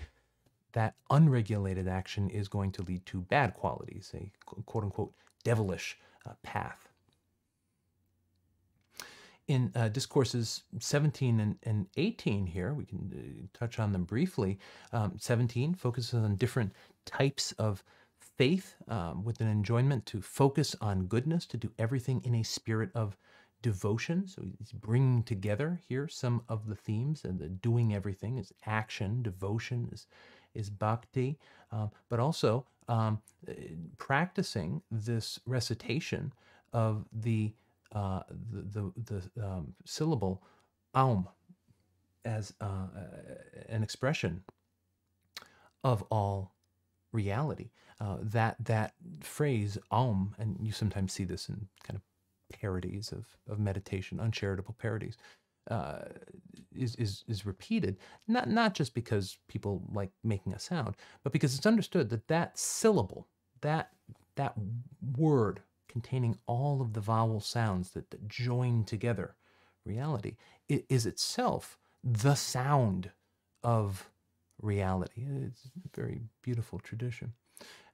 That unregulated action is going to lead to bad qualities, a quote-unquote devilish path. In discourses 17 and 18 here, we can touch on them briefly. 17 focuses on different types of faith with an enjoyment to focus on goodness, to do everything in a spirit of devotion. So he's bringing together here some of the themes, and the doing everything is action, devotion is bhakti, but also practicing this recitation of the syllable Aum as an expression of all reality. That phrase Aum, and you sometimes see this in kind of parodies of meditation, uncharitable parodies, is repeated, not just because people like making a sound, but because it's understood that that syllable, that that word containing all of the vowel sounds that join together reality, it is itself the sound of reality. It's a very beautiful tradition.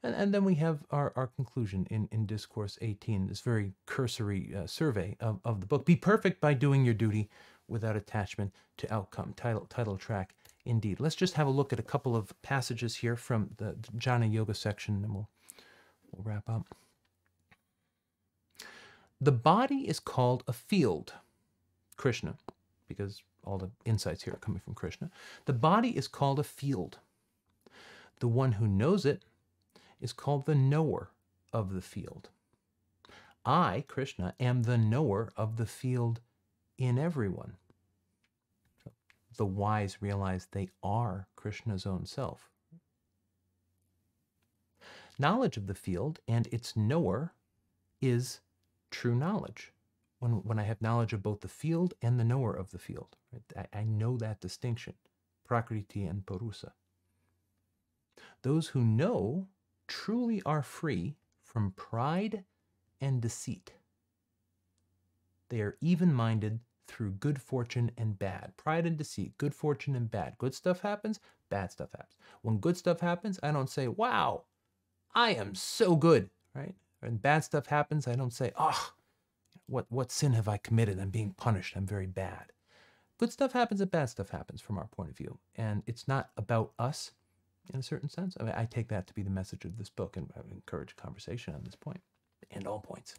And then we have our conclusion in Discourse 18, this very cursory survey of the book. Be perfect by doing your duty without attachment to outcome. Title track, indeed. Let's just have a look at a couple of passages here from the Jnana Yoga section, and we'll wrap up. The body is called a field, Krishna, because all the insights here are coming from Krishna. The body is called a field. The one who knows it is called the knower of the field. I, Krishna, am the knower of the field in everyone. The wise realize they are Krishna's own self. Knowledge of the field and its knower is true knowledge. When I have knowledge of both the field and the knower of the field, right? I know that distinction, Prakriti and Purusa. Those who know truly are free from pride and deceit. They are even-minded through good fortune and bad. Pride and deceit, good fortune and bad. Good stuff happens, bad stuff happens. When good stuff happens, I don't say, wow, I am so good, right? When bad stuff happens, I don't say, oh, what sin have I committed? I'm being punished. I'm very bad. Good stuff happens and bad stuff happens from our point of view. And it's not about us in a certain sense. I mean, I take that to be the message of this book, and I would encourage conversation on this point and all points.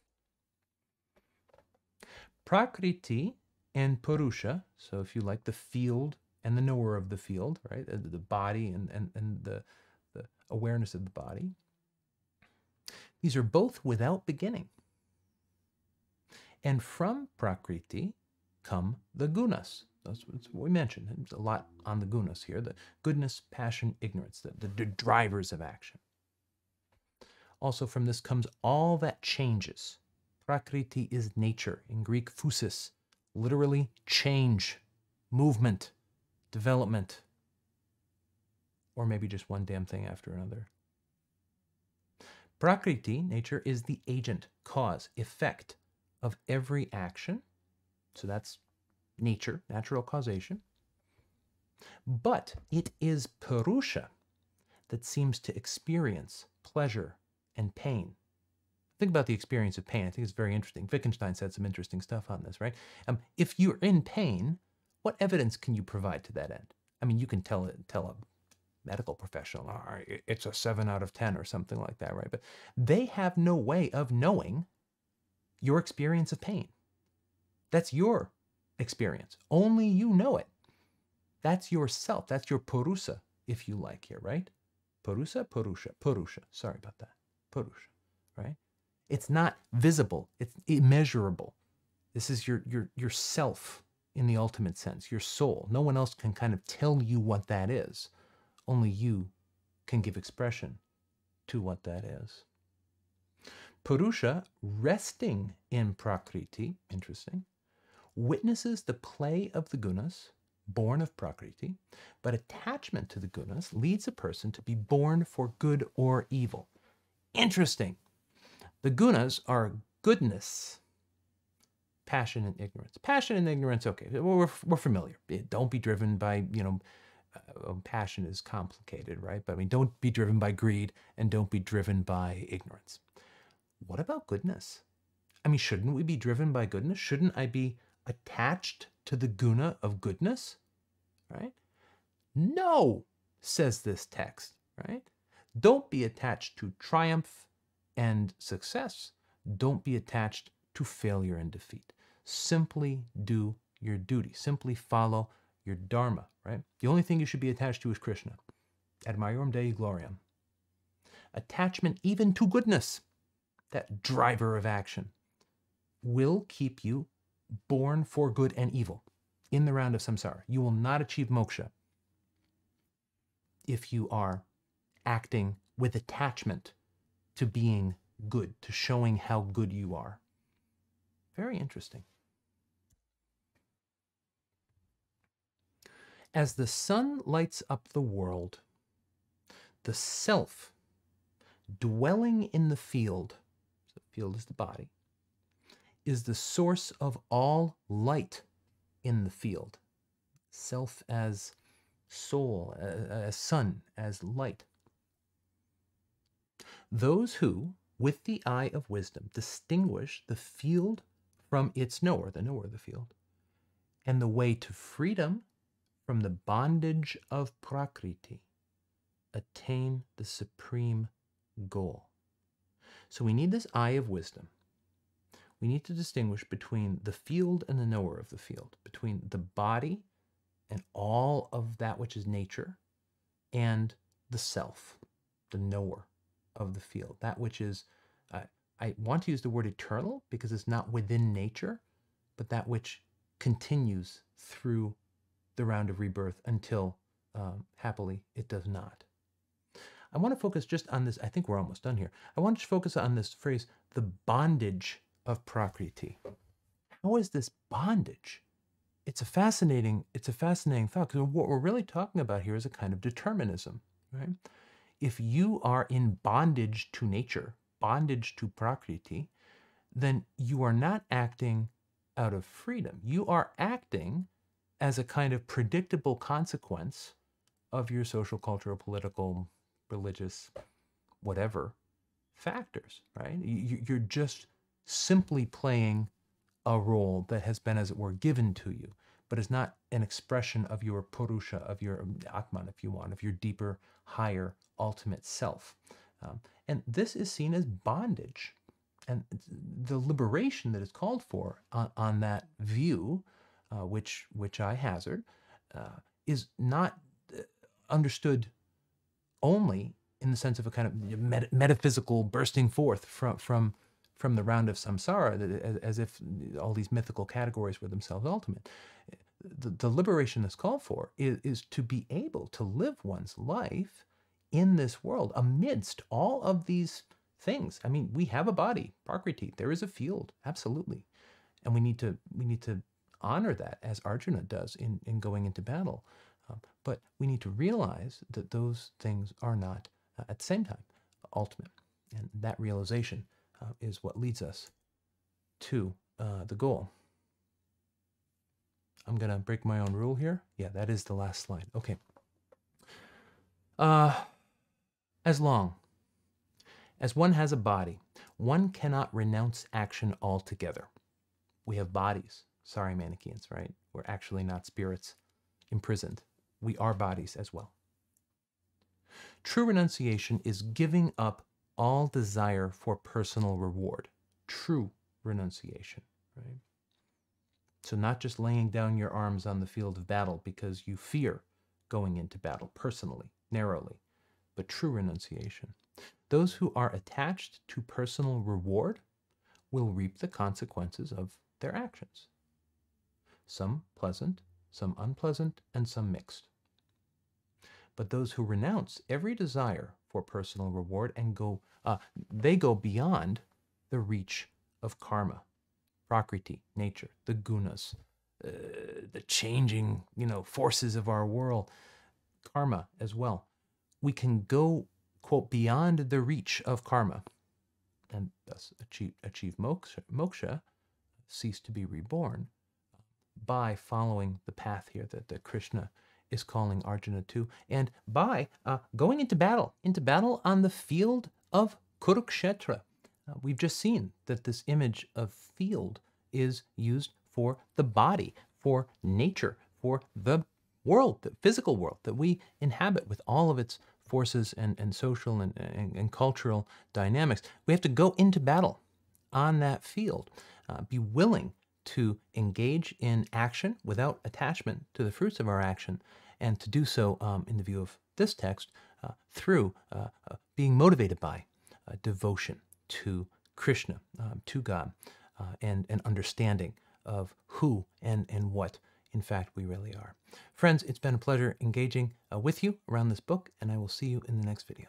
Prakriti and Purusha, so if you like, the field and the knower of the field, right? The body and the awareness of the body. These are both without beginning. And from Prakriti come the gunas. That's what we mentioned. There's a lot on the gunas here. The goodness, passion, ignorance, the drivers of action. Also from this comes all that changes. Prakriti is nature. In Greek, phusis, literally change, movement, development, or maybe just one damn thing after another. Prakriti, nature, is the agent, cause, effect of every action. So that's nature, natural causation. But it is Purusha that seems to experience pleasure and pain. Think about the experience of pain. I think it's very interesting. Wittgenstein said some interesting stuff on this, right? If you're in pain, what evidence can you provide to that end? I mean, you can tell a medical professional, all right, it's a 7 out of 10 or something like that, right? But they have no way of knowing your experience of pain. That's your experience. Only you know it. That's yourself. That's your Purusa, if you like here, right? Purusa, Purusha. Sorry about that. Purusha, right? It's not visible. It's immeasurable. This is your self in the ultimate sense, your soul. No one else can kind of tell you what that is. Only you can give expression to what that is. Purusha, resting in Prakriti, interesting, witnesses the play of the gunas, born of Prakriti, but attachment to the gunas leads a person to be born for good or evil. Interesting. The gunas are goodness, passion, and ignorance. Passion and ignorance, okay, we're familiar. Don't be driven by, passion is complicated, right? But I mean, don't be driven by greed and don't be driven by ignorance. What about goodness? I mean, shouldn't we be driven by goodness? Shouldn't I be attached to the guna of goodness, right? No, says this text, right? Don't be attached to triumph and success. Don't be attached to failure and defeat. Simply do your duty. Simply follow your dharma, right? The only thing you should be attached to is Krishna. Ad maiorem Dei gloriam. Attachment even to goodness, that driver of action, will keep you born for good and evil in the round of samsara. You will not achieve moksha if you are acting with attachment to being good, to showing how good you are. Very interesting. As the sun lights up the world, the self dwelling in the field, so the field is the body, is the source of all light in the field. Self as soul, as sun, as light. Those who, with the eye of wisdom, distinguish the field from its knower, the knower of the field, and the way to freedom from the bondage of Prakriti, attain the supreme goal. So we need this eye of wisdom. We need to distinguish between the field and the knower of the field, between the body and all of that which is nature, and the self, the knower of the field, that which is, I want to use the word eternal because it's not within nature, but that which continues through the round of rebirth until, happily, it does not. I want to focus just on this. I think we're almost done here. I want to focus on this phrase, the bondage of Prakriti. How is this bondage? It's a fascinating thought, because what we're really talking about here is a kind of determinism, right? If you are in bondage to nature, bondage to Prakriti, then you are not acting out of freedom. You are acting as a kind of predictable consequence of your social, cultural, political, religious, whatever factors, right? You're just simply playing a role that has been, as it were, given to you, but is not an expression of your Purusha, of your Atman, if you want, of your deeper, higher, ultimate self. And this is seen as bondage. And the liberation that is called for on that view, which I hazard, is not understood only in the sense of a kind of metaphysical bursting forth from the round of samsara, as if all these mythical categories were themselves ultimate. The liberation that's called for is to be able to live one's life in this world amidst all of these things. I mean, we have a body, Prakriti. There is a field, absolutely, and we need to honor that, as Arjuna does in going into battle. But we need to realize that those things are not at the same time ultimate, and that realization is what leads us to the goal. I'm gonna break my own rule here. Yeah, that is the last slide. Okay. As long as one has a body, one cannot renounce action altogether. We have bodies. Sorry, Manichaeans, right? We're actually not spirits imprisoned. We are bodies as well. True renunciation is giving up all desire for personal reward. True renunciation, right? So not just laying down your arms on the field of battle because you fear going into battle personally, narrowly, but true renunciation. Those who are attached to personal reward will reap the consequences of their actions. Some pleasant, some unpleasant, and some mixed. But those who renounce every desire for personal reward and they go beyond the reach of karma, Prakriti, nature, the gunas, the changing, forces of our world, karma as well. We can go, quote, beyond the reach of karma and thus achieve moksha, cease to be reborn, by following the path here that Krishna is calling Arjuna to, and by going into battle on the field of Kurukshetra. We've just seen that this image of field is used for the body, for nature, for the world, the physical world that we inhabit with all of its forces and social and cultural dynamics. We have to go into battle on that field, be willing to engage in action without attachment to the fruits of our action, and to do so, in the view of this text, through being motivated by devotion to Krishna, to God, and an understanding of who and what, in fact, we really are. Friends, it's been a pleasure engaging with you around this book, and I will see you in the next video.